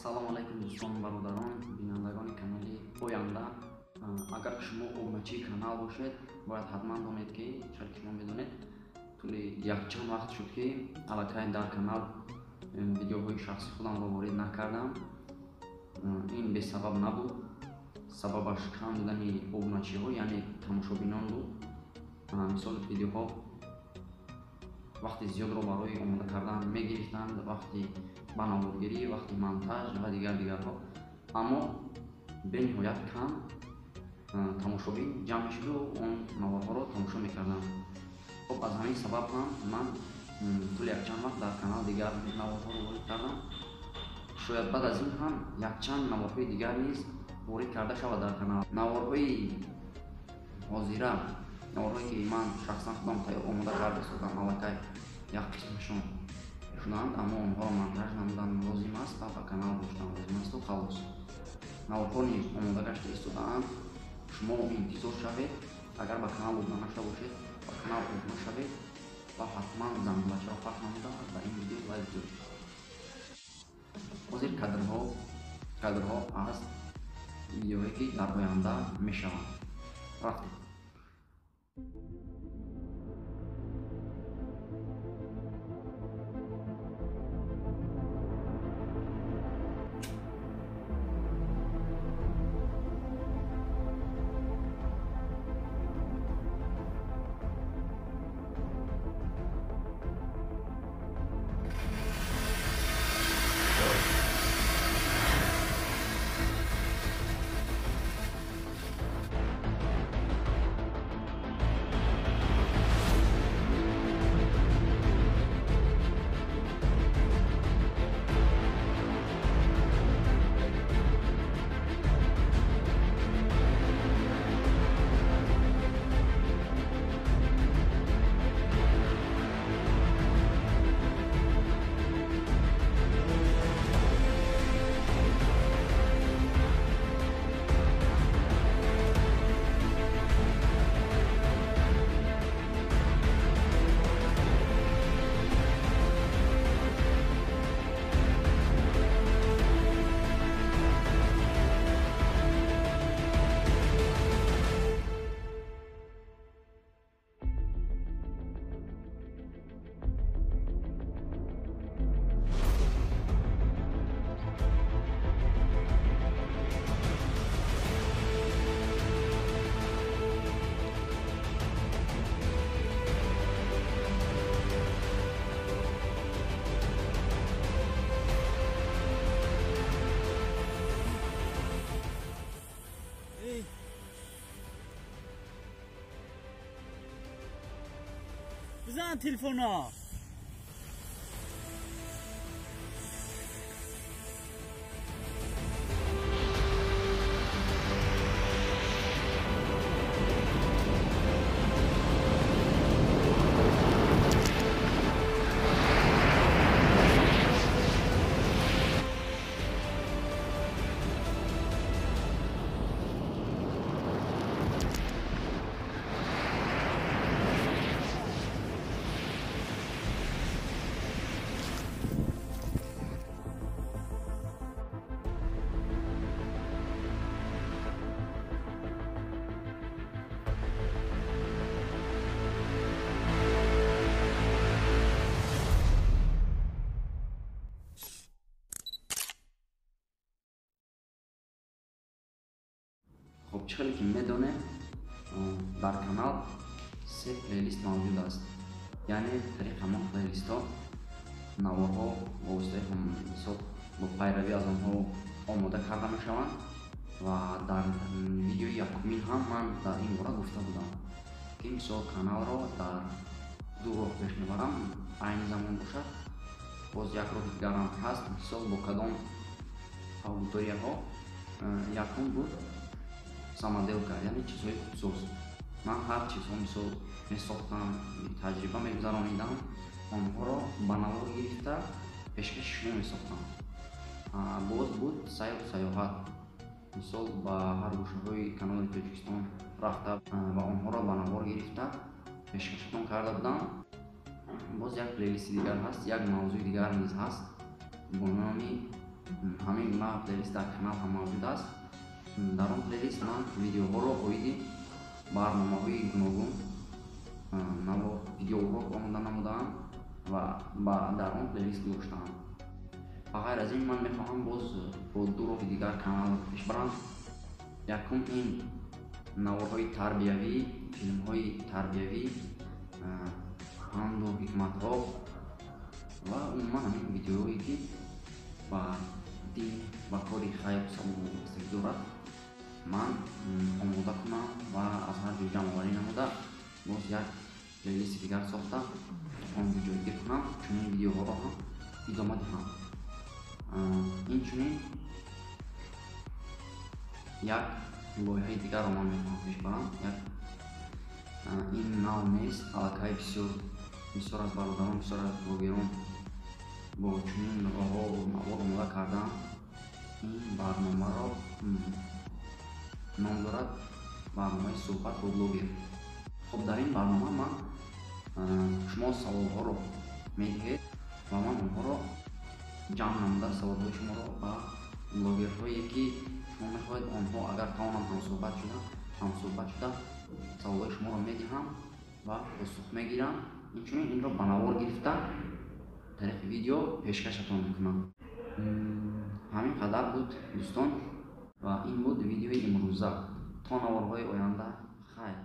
Ассалому алайкум дӯстон бародарон бинандагони канали Поянда. Агар шумо обуначии канал бошед, бояд ҳатман донед ки чунки шумо медонед тӯли якчанд вақт шуд ки аллакай дар канал видеоҳои шахси худамро ворид накардам. Ин бесабаб набуд. Сабабаш кам будани обуначиҳо, яъне тамошобинон буд. Мисол видеоҳо вақти зиёдро барои омода кардан мегирифтанд, вақти банаводгирӣ, вақти монтаж ва дигарҳо. Аммо бениҳоят кам тамошобин ҷамъ мешуду он наворҳоро тамошо мекарданд. Хоб аз ҳамин сабаб ҳам ман тӯли якчанд вақт дар канал дигар наворҳоро ворид кардам. Шояд баъд аз ин ҳам якчанд наворҳои дигар низ ворид карда шавад дар канал. Наворҳои ҳозира, наворҳое ки ман шахсан худам омода карда истодам, аллакай як қисмашон шуданд, аммо онҳоро монтаж намудан лозим аст ва ба канал гӯштан лозим асту халос. Наворҳо низ омода гашта истодаанд. Шумо интизор шавед, агар ба канал обуна нашуда бошед, ба канал обуна шавед ва ҳатман занглачаро пах намуда ба ин видео лайк додед. Ҳозир кадрҳо аз видеоҳое ки дар оянда мешаванд. Рафтем. بزن تلفونا. خب چه خیلی که میدونه در کانال 3 پلیلیست موجود است، یعنی طریق همه پلیلیست ها نوارها واسطه هم حساب با پیروی از آنها آماده کرده می شوند و در ویدیو یکمین هم من در این باره گفته بودم که مثال کانال را در دو راه پیش میبرم. این زمان باشد باز یک راه دیگر هم هست، مثال با کدام аудитория ها. یکم بود самоделка, яъне чизҳои худсоз. Ман ҳар чизҳо мисол месохтам, таҷриба мегузаронидам, онҳоро ба навор гирифта пешкаши шумо месохтам. Боз буд сайру сайёҳат, мисол ба ҳар гӯшаҳои канали Тоҷикистон рафта ва онҳоро ба навор гирифта пешкаштон карда будам. Боз як плейлисти дигар ҳаст, як мавзӯи дигар низ ҳаст бо номи ҳамин гуна плейлист дар канал ҳам мавҷуд аст. дар он плейлист ман видеоҳоро оиди барномаҳои гуногун видеоурок омода намудаам ва дар он плейлист гузоштаам. ба ғайр аз ин ман мехоҳам боз бо ду роҳи дигар каналро пеш барам. Якум ин наворҳои тарбиявӣ, филмҳои тарбиявӣ, панду ҳикматҳо ва умуман ҳамин видеоҳое ки ба дин ва кори хайр сабук вобастагӣ дорад ман омода кунам ва аз ҳар ҷо ҷамъоварӣ намуда боз як плейлисти дигар сохта онҷо ҷойгир кунам, чунин видеоҳоро ҳам идома диҳам. Инчунин як лоиҳаи дигарро ман мехоҳам пеш барам. Ин нав нест, аллакай бисёр аз бародарон, бисёр аз блогерон бо чунин роҳҳо мавод омода карданд. Ин барномаро ном дорад барномаи суҳбат бо блогер. Хуб, дар ин барнома ман шумо саволҳоро медиҳед ва ман онҳоро ҷамъ намуда саволҳои шуморо ба блогерҳое ки шумо мехоҳед онҳо агар тавонанд ҳамсӯҳбат шуда саволҳои шуморо медиҳам ва посух мегирам. Инчунин инро ба навор гирифта тариқи видео пешкашатон мекунам. Ҳамин қадар буд дӯстон ва ин буд видеои имрӯза. То наворҳои оянда хайр.